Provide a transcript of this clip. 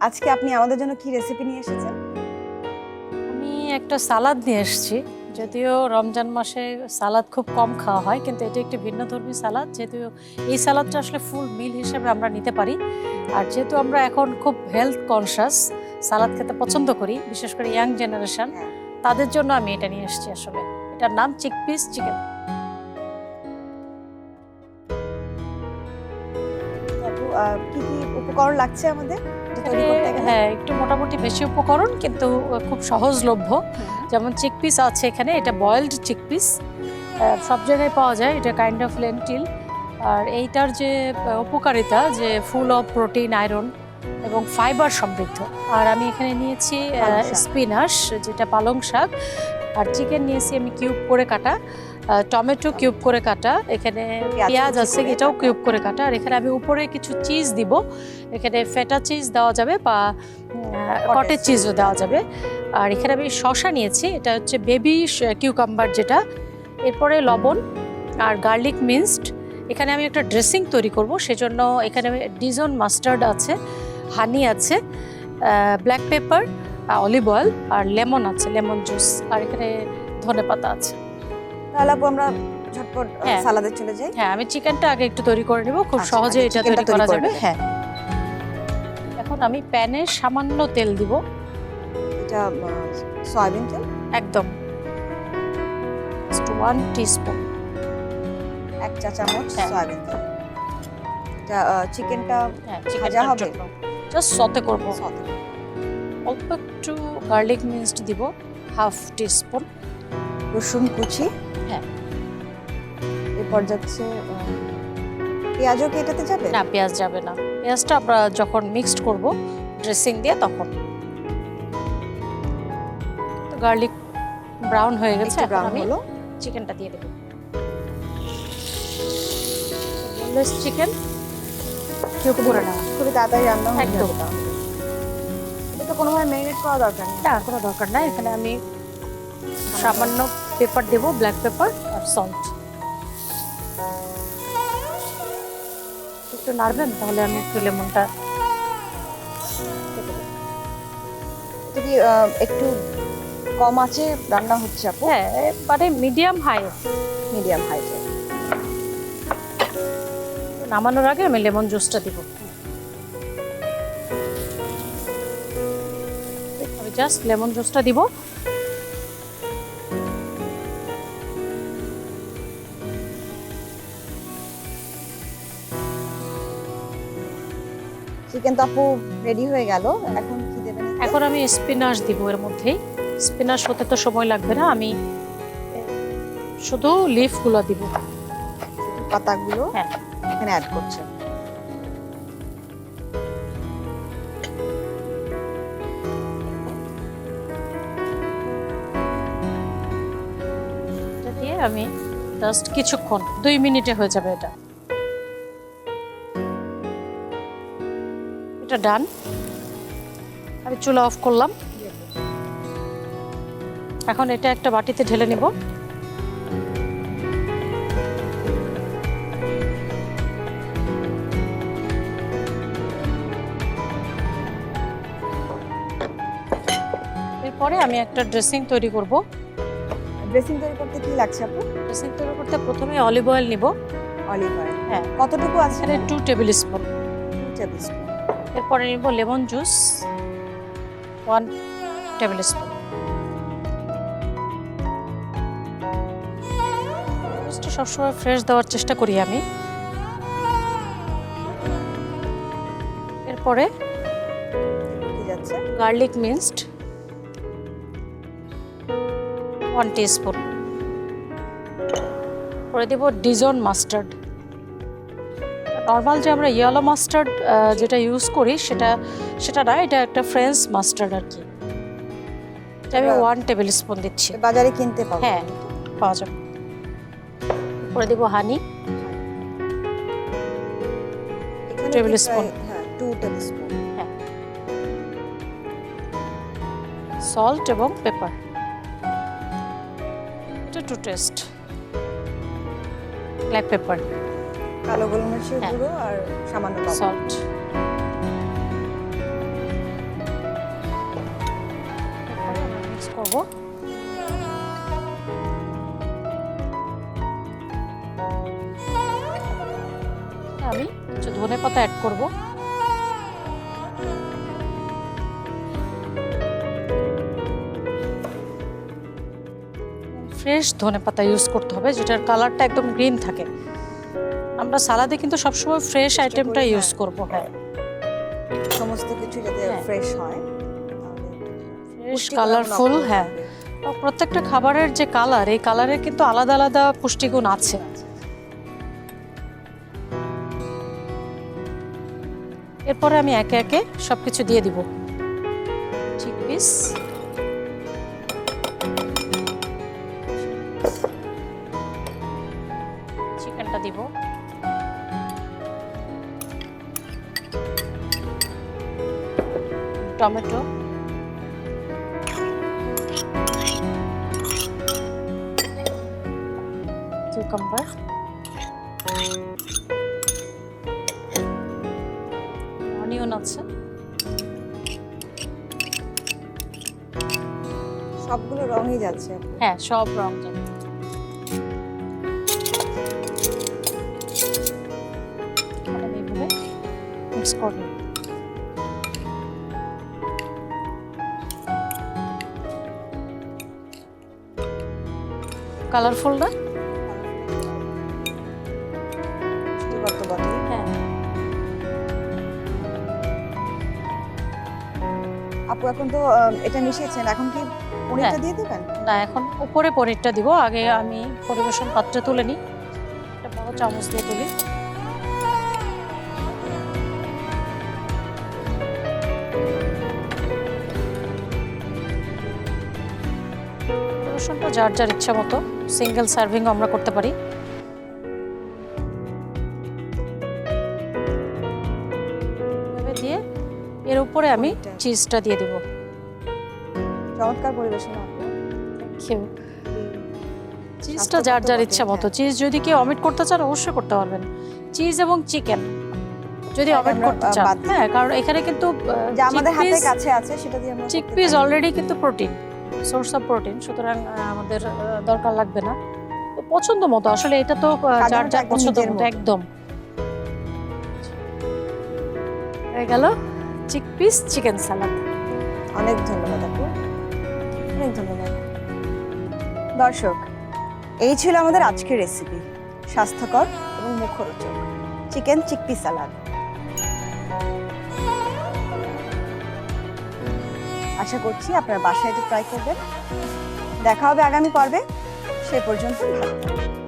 আজকে আপনি আমাদের জন্য কি রেসিপি নিয়ে এসেছেন? আমি একটা সালাদ নিয়ে এসেছি। যদিও রমজান মাসে সালাদ খুব কম খাওয়া হয়, কিন্তু এটি একটি ভিন্নধর্মী সালাদ। যেহেতু এই সালাদটা আসলে ফুল মিল হিসেবে আমরা নিতে পারি, আর যেহেতু আমরা এখন খুব হেলথ কনসিয়াস, সালাদ খেতে পছন্দ করি, বিশেষ করে ইয়াং জেনারেশন, তাদের জন্য আমি এটা নিয়ে এসেছি। আসলে এটার নাম চিকপিস চিকেন। কি কি উপকরণ লাগছে আমাদের তৈরি করতে গেলে? হ্যাঁ, একটু মোটামুটি বেশি উপকরণ, কিন্তু খুব সহজলভ্য। যেমন চিকপিস আছে এখানে, এটা বয়েলড চিকপিস, সব জায়গায় পাওয়া যায়। এটা কাইন্ড অফ লেন্টিল। আর এইটার যে উপকারিতা, যে ফুল অফ প্রোটিন, আয়রন এবং ফাইবার সমৃদ্ধ। আর আমি এখানে নিয়েছি স্পিনাশ, যেটা পালং শাক। আর চিকেন নিয়েছি আমি কিউব করে কাটা, টমেটো কিউব করে কাটা, এখানে পেঁয়াজ আছে, এটাও কিউব করে কাটা। আর এখানে আমি উপরে কিছু চিজ দিব। এখানে ফেটা চিজ দেওয়া যাবে বা কটেজ চিজও দেওয়া যাবে। আর এখানে আমি শসা নিয়েছি, এটা হচ্ছে বেবি কিউকাম্বার যেটা। এরপরে লবণ আর গার্লিক মিন্সড। এখানে আমি একটা ড্রেসিং তৈরি করব, সেজন্য এখানে ডিজন মাস্টার্ড আছে, হানি আছে, ব্ল্যাক পেপার, অলিভ অয়েল আর লেমন আছে, লেমন জুস। আর এখানে ধনেপাতা আছে। তাহলে আপু আমরা ঝটপট সালাদে চলে যাই। হ্যাঁ, আমি চিকেনটা আগে একটু তৈরি করে নেব, খুব সহজে এটা তৈরি করা যাবে। হ্যাঁ, এখন আমি প্যানে সামান্য তেল দিব। এটা সয়াবিন তেল, একদম 1 টিস্পুন, 1 চা চামচ সয়াবিন তেল। এটা চিকেনটা ভাজা হবে, জাস্ট সতে করব। অল্প একটু গার্লিক মিন্সড দিব, 1/2 টিস্পুন। রসুন কুচি, হ্যাঁ। এরপর যাচ্ছে পেঁয়াজও কি এটাতে যাবে? না, পেঁয়াজ যাবে না। পেঁয়াজটা আমরা যখন মিক্সড করব ড্রেসিং দিয়ে, তখন। তো গার্লিক ব্রাউন হয়ে গেছে, এখন আমি চিকেনটা দিয়ে দেব। বোনলেস চিকেন কিউব করে নাও, খুবই তাড়াতাড়ি রান্না হয়ে একদম। যাবে। এটা তো কোনোভাবে ম্যারিনেট করা দরকার নেই? না, কোনো দরকার নাই। এখানে আমি সামান্য পেপার দেব, ব্ল্যাক পেপার আর সল্ট। একটু নাড়বেন, তাহলে আমি একটু লেমনটা। এটা কি একটু কম আছে রান্না হচ্ছে আপু? হ্যাঁ, মানে মিডিয়াম হাই। Medium high. নামানোর আগে আমি লেমন জুসটা দিব। আমি জাস্ট লেমন জুসটা দিব। চিকেন তো আপু রেডি হয়ে গেল, এখন কি দেবেন? এখন আমি স্পিনাশ দিব এর মধ্যেই। স্পিনাশ হতে তো সময় লাগবে না, আমি শুধু লিফগুলো দিব, পাতাগুলো এখানে অ্যাড করছে। এটা দিয়ে আমি জাস্ট কিছুক্ষণ, 2 মিনিটে হয়ে যাবে এটা। এটা ডান। আমি চুলা অফ করলাম। এখন এটা একটা বাটিতে ঢেলে নিব। এরপরে আমি একটা ড্রেসিং তৈরি করব। ড্রেসিং তৈরি করতে কি লাগছে আপু? ড্রেসিং তৈরি করতে প্রথমে অলিভ অয়েল নিব। অলিভ অয়েল, হ্যাঁ। কতটুকু আছে? 2 টেবিল স্পুন। 2 table spoon. এরপরে নিব লেমন জুস, 1 টেবিল স্পুন। জুসটা সবসময় ফ্রেশ দেওয়ার চেষ্টা করি আমি। এরপরে কি যাচ্ছে? Garlic minced, 1 teaspoon. পরে দেব ডিজন মাস্টার্ড। নর্মাল যে আমরা ইয়েলো মাস্টার্ড যেটা ইউজ করি, সেটা না, এটা একটা ফ্রেঞ্চ মাস্টার্ড আর কি। এটা আমি 1 টেবিল স্পুন দিচ্ছি। বাজারে কিনতে পাবো? হ্যাঁ, পাওয়া যাবে। পরে দেব হানি, 2 টেবিল স্পুন। হ্যাঁ, 2 টেবিল স্পুন। হ্যাঁ, সল্ট এবং পেপার, এটা টু টেস্ট। ব্ল্যাক পেপার, কালো গোলমরিচের গুঁড়ো আর সামান্য লবণ। সল্ট। করব। আমি কিছু ধনেপাতা অ্যাড করব। ফ্রেশ ধনেপাতা ইউজ করতে হবে, যেটার কালারটা একদম গ্রিন থাকে। আমরা সালাদে কিন্তু সবসময় ফ্রেশ আইটেমটা ইউজ করব। হ্যাঁ, সমস্ত কিছু যাতে ফ্রেশ হয়, ফ্রেশ কালারফুল। হ্যাঁ, প্রত্যেকটা খাবারের যে কালার, এই কালারের কিন্তু আলাদা আলাদা পুষ্টিগুণ আছে। এরপরে আমি একে একে সবকিছু দিয়ে দিব। চিকপিস, চিকেনটা দিব, টমেটো, কিউকাম্বার, অনিয়ন আছে। সবগুলো রঙই যাচ্ছে। হ্যাঁ, সব রং যাবে। আমি এইভাবে মিক্স করে নেব। কালারফুল না? হ্যাঁ। আপু এখন তো এটা মিশিয়েছেন, এখন কি পনিরটা দিয়ে দেবেন? না, এখন উপরে পনিরটা দিব। আগে আমি পরিবেশন পাত্রে তুলে নিই, একটা বড় চামচ দিয়ে তুলি। পরিবেশনটা যার যার ইচ্ছা মতো, সিঙ্গেল সার্ভিং আমরা করতে পারি। দিয়ে এর উপরে আমি চিজটা দিয়ে দিব। চমৎকার পরিবেশন আপু। চিজটা যার যার ইচ্ছা মতো। চিজ যদি কেউ অমিট করতে চান অবশ্যই করতে পারবেন। চিজ এবং চিকেন যদি অমিট করতে চান, হ্যাঁ, কারণ এখানে কিন্তু আমাদের হাতে কাছে আছে সেটা দিয়ে আমরা চিকপিস অলরেডি কিন্তু প্রোটিন, সোর্স অফ প্রোটিন, সুতরাং আমাদের দরকার লাগবে না। তো পছন্দ মতো, আসলে এটা তো যার যার পছন্দ মতো একদম হয়ে গেল চিকপিস চিকেন সালাদ। অনেক ধন্যবাদ আপু, অনেক ধন্যবাদ। দর্শক, এই ছিল আমাদের আজকের রেসিপি, স্বাস্থ্যকর এবং মুখরোচক চিকেন চিকপি সালাদ। আশা করছি আপনারা বাসায় এটা ট্রাই করবেন। দেখা হবে আগামী পর্বে, সে পর্যন্ত ভালো থাকবেন।